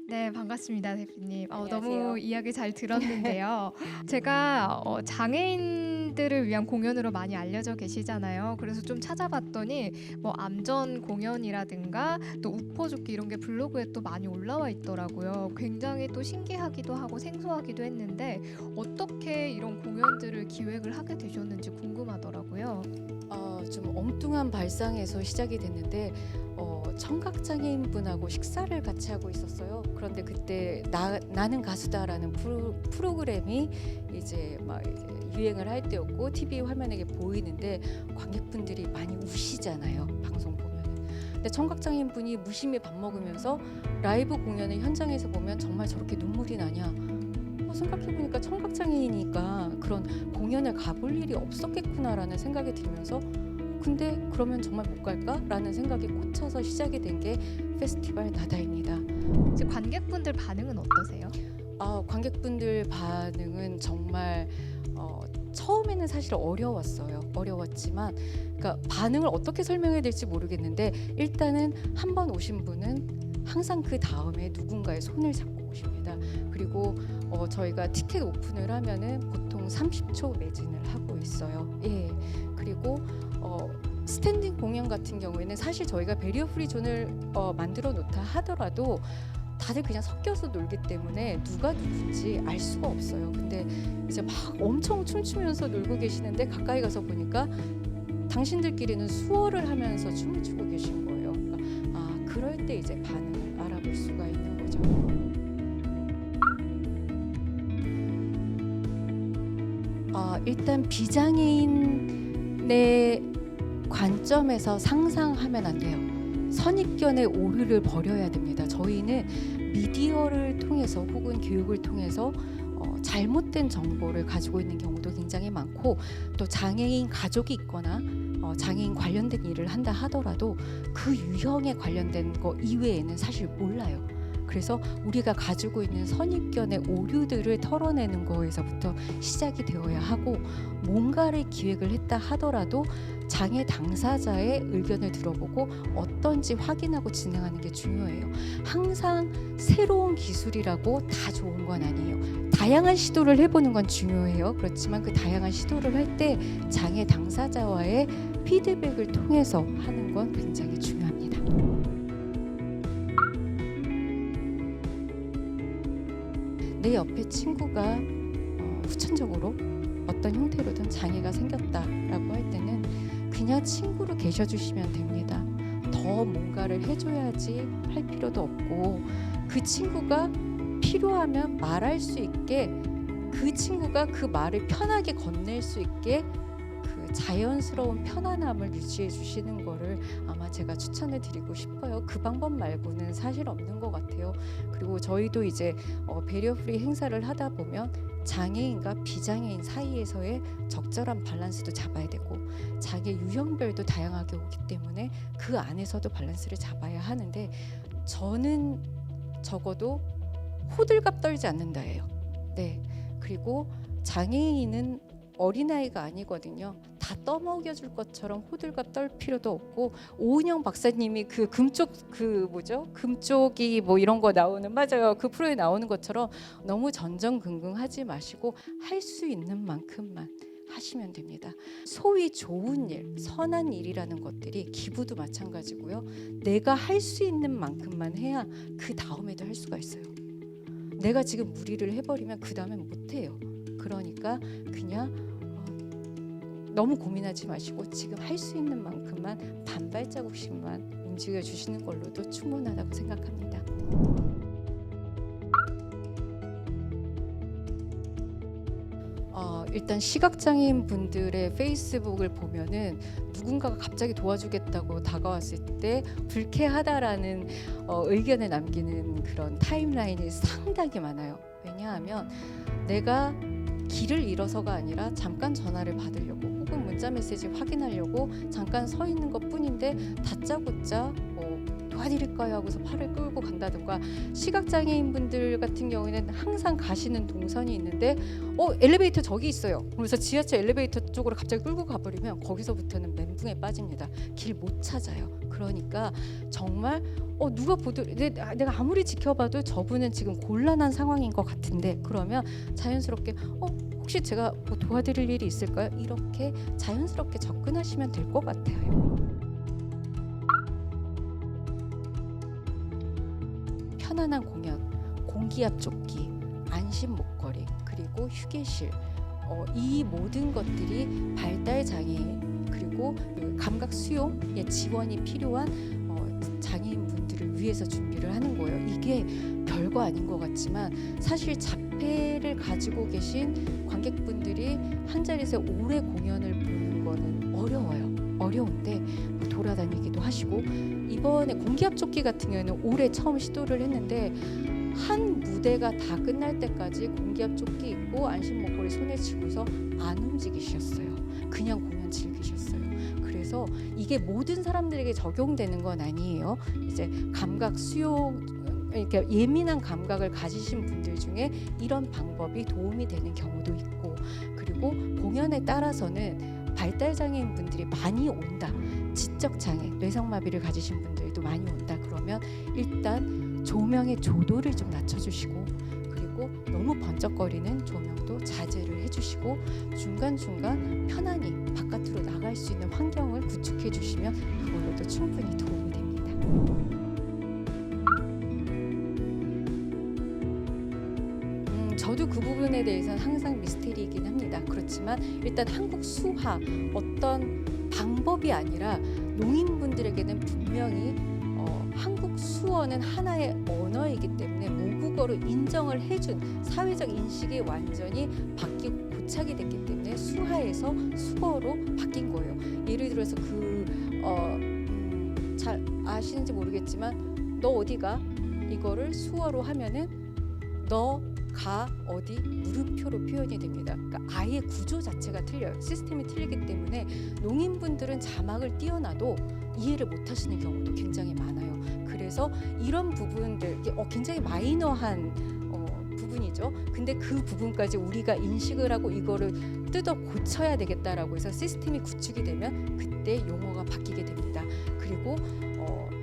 네, 반갑습니다, 대표님. 안녕하세요. 너무 이야기 잘 들었는데요. 제가 장애인들을 위한 공연으로 많이 알려져 계시잖아요. 그래서 좀 찾아봤더니 뭐 암전 공연이라든가 또 우퍼죽기 이런 게 블로그에 또 많이 올라와 있더라고요. 굉장히 또 신기하기도 하고 생소하기도 했는데 어떻게 이런 공연들을 기획을 하게 되셨는지 궁금하더라고요. 좀 엉뚱한 발상에서 시작이 됐는데 청각장애인 분하고 식사를 같이 하고 있었어요. 그런데 그때 나는 가수다라는 프로그램이 이제 유행을 할 때였고 TV 화면에 보이는데 관객분들이 많이 우시잖아요. 방송 보면은. 근데 청각장애인 분이 무심히 밥 먹으면서 라이브 공연을 현장에서 보면 정말 저렇게 눈물이 나냐? 생각해보니까 청각장애이니까 그런 공연을 가볼 일이 없었겠구나라는 생각이 들면서 근데 그러면 정말 못 갈까라는 생각이 꽂혀서 시작이 된 게 페스티벌 나다입니다. 이제 관객분들 반응은 어떠세요? 관객분들 반응은 정말 처음에는 사실 어려웠지만 그러니까 반응을 어떻게 설명해야 될지 모르겠는데 일단은 한 번 오신 분은 항상 그 다음에 누군가의 손을 잡고 오십니다. 그리고 저희가 티켓 오픈을 하면은 보통 30초 매진을 하고 있어요. 예. 그리고 스탠딩 공연 같은 경우에는 사실 저희가 베리어 프리 존을 만들어 놓다 하더라도 다들 그냥 섞여서 놀기 때문에 누가 누군지 알 수가 없어요. 근데 이제 막 엄청 춤추면서 놀고 계시는데 가까이 가서 보니까 당신들끼리는 수어를 하면서 춤을 추고 계신 거예요. 그러니까 그럴 때 이제 반응을 알아볼 수가 있는 거죠. 일단 비장애인의 관점에서 상상하면 안 돼요. 선입견의 오류를 버려야 됩니다. 저희는 미디어를 통해서 혹은 교육을 통해서 잘못된 정보를 가지고 있는 경우도 굉장히 많고 또 장애인 가족이 있거나 장애인 관련된 일을 한다 하더라도 그 유형에 관련된 거 이외에는 사실 몰라요. 그래서 우리가 가지고 있는 선입견의 오류들을 털어내는 거에서부터 시작이 되어야 하고 뭔가를 기획을 했다 하더라도 장애 당사자의 의견을 들어보고 어떤지 확인하고 진행하는 게 중요해요. 항상 새로운 기술이라고 다 좋은 건 아니에요. 다양한 시도를 해보는 건 중요해요. 그렇지만 그 다양한 시도를 할 때 장애 당사자와의 피드백을 통해서 하는 건 굉장히 중요합니다. 내 옆에 친구가 후천적으로 어떤 형태로든 장애가 생겼다라고 할 때는 그냥 친구로 계셔주시면 됩니다. 더 뭔가를 해줘야지 할 필요도 없고 그 친구가 필요하면 말할 수 있게 그 친구가 그 말을 편하게 건넬 수 있게 그 자연스러운 편안함을 유지해 주시는 거를 아마 제가 추천을 드리고 싶어요. 그 방법 말고는 사실 없는 것 같아요. 그리고 저희도 이제 배리어 프리 행사를 하다 보면 장애인과 비장애인 사이에서의 적절한 밸런스도 잡아야 되고 장애 유형별도 다양하게 오기 때문에 그 안에서도 밸런스를 잡아야 하는데 저는 적어도 호들갑 떨지 않는다예요. 네. 그리고 장애인은 어린아이가 아니거든요. 다 떠먹여줄 것처럼 호들갑 떨 필요도 없고 오은영 박사님이 그 금쪽이 뭐 이런 거 나오는 맞아요. 그 프로에 나오는 것처럼 너무 전전긍긍하지 마시고 할 수 있는 만큼만 하시면 됩니다. 소위 좋은 일, 선한 일이라는 것들이 기부도 마찬가지고요. 내가 할 수 있는 만큼만 해야 그 다음에도 할 수가 있어요. 내가 지금 무리를 해버리면 그 다음엔 못해요. 그러니까 그냥 너무 고민하지 마시고 지금 할 수 있는 만큼만 반발자국씩만 움직여 주시는 걸로도 충분하다고 생각합니다. 일단 시각장애인 분들의 페이스북을 보면은 누군가가 갑자기 도와주겠다고 다가왔을 때 불쾌하다라는 의견을 남기는 그런 타임라인이 상당히 많아요. 왜냐하면 내가 길을 잃어서가 아니라 잠깐 전화를 받으려고 혹은 문자 메시지 확인하려고 잠깐 서 있는 것 뿐인데 다짜고짜 도와드릴까요 하고서 팔을 끌고 간다든가, 시각장애인 분들 같은 경우에는 항상 가시는 동선이 있는데 엘리베이터 저기 있어요. 그래서 지하철 엘리베이터 쪽으로 갑자기 끌고 가버리면 거기서부터는 멘붕에 빠집니다. 길 못 찾아요. 그러니까 정말 누가 보도 내가 아무리 지켜봐도 저분은 지금 곤란한 상황인 것 같은데, 그러면 자연스럽게 혹시 제가 뭐 도와드릴 일이 있을까요? 이렇게 자연스럽게 접근하시면 될 것 같아요. 편안한 공연, 공기압 조끼, 안심 목걸이, 그리고 휴게실, 이 모든 것들이 발달 장애인 그리고 감각 수용의 지원이 필요한 장애인분들을 위해서 준비를 하는 거예요. 이게 별거 아닌 것 같지만 사실 자폐를 가지고 계신 관객분들이 한 자리에서 오래 공연을 보는 거는 어려운데 뭐 돌아다니기도 하시고, 이번에 공기압 조끼 같은 경우에는 올해 처음 시도를 했는데 한 무대가 다 끝날 때까지 공기압 조끼 입고 안심 목걸이 손에 쥐고서 안 움직이셨어요. 그냥 공연 즐기셨어요. 그래서 이게 모든 사람들에게 적용되는 건 아니에요. 이제 감각 수용, 이렇게 예민한 감각을 가지신 분들 중에 이런 방법이 도움이 되는 경우도 있고, 그리고 공연에 따라서는 발달 장애인 분들이 많이 온다. 지적 장애, 뇌성마비를 가지신 분들도 많이 온다. 그러면 일단 조명의 조도를 좀 낮춰주시고, 그리고 너무 번쩍거리는 조명도 자제를 해주시고, 중간중간 편안히 바깥으로 나갈 수 있는 환경을 구축해 주시면 그걸로도 충분히 도움이 됩니다. 저도 그 부분에 대해서는 항상 미스테리이긴 합니다. 그렇지만 일단 한국 수화, 어떤 방법이 아니라 농인분들에게는 분명히 한국 수어는 하나의 언어이기 때문에 모국어로 인정을 해준 사회적 인식이 완전히 바뀌고 고착이 됐기 때문에 수화에서 수어로 바뀐 거예요. 예를 들어서 잘 아시는지 모르겠지만 너 어디가? 이거를 수어로 하면은 너 가 어디 물음표로 표현이 됩니다. 그러니까 아예 구조 자체가 틀려요. 시스템이 틀리기 때문에 농인분들은 자막을 띄워놔도 이해를 못하시는 경우도 굉장히 많아요. 그래서 이런 부분들 굉장히 마이너한 부분이죠. 근데 그 부분까지 우리가 인식을 하고 이거를 뜯어 고쳐야 되겠다라고 해서 시스템이 구축이 되면 그때 용어가 바뀌게 됩니다. 그리고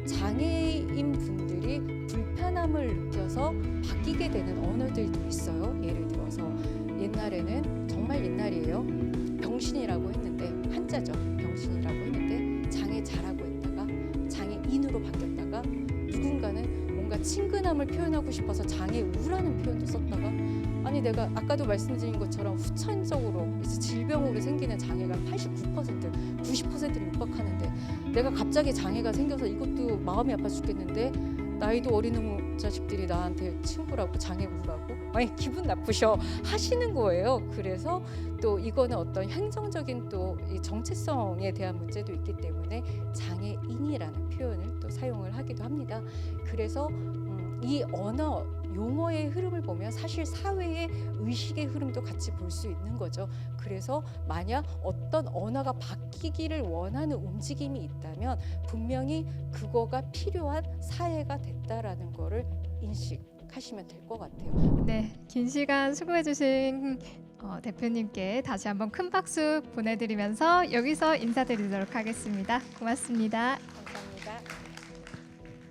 장애인 분들이 불편함을 느껴서 바뀌게 되는 언어들도 있어요. 예를 들어서 옛날에는, 정말 옛날이에요, 병신이라고 했는데, 한자죠. 병신이라고 했는데 장애자라고 했다가 장애인으로 바뀌었다가, 누군가는 뭔가 친근함을 표현하고 싶어서 장애우라는 표현도 썼다가, 아니 내가 아까도 말씀드린 것처럼 후천적으로 이제 질병으로 생기는 장애가 89%, 90%를 육박하는데 내가 갑자기 장애가 생겨서 이것도 마음이 아파 죽겠는데 나이도 어린 놈 자식들이 나한테 친구라고 장애우라고 아니 기분 나쁘셔 하시는 거예요. 그래서 또 이거는 어떤 행정적인 또 이 정체성에 대한 문제도 있기 때문에 장애인이라는 표현을 또 사용을 하기도 합니다. 그래서 이 언어 용어의 흐름을 보면 사실 사회의 의식의 흐름도 같이 볼 수 있는 거죠. 그래서 만약 어떤 언어가 바뀌기를 원하는 움직임이 있다면 분명히 그거가 필요한 사회가 됐다라는 거를 인식하시면 될 것 같아요. 네, 긴 시간 수고해주신 대표님께 다시 한번 큰 박수 보내드리면서 여기서 인사드리도록 하겠습니다. 고맙습니다.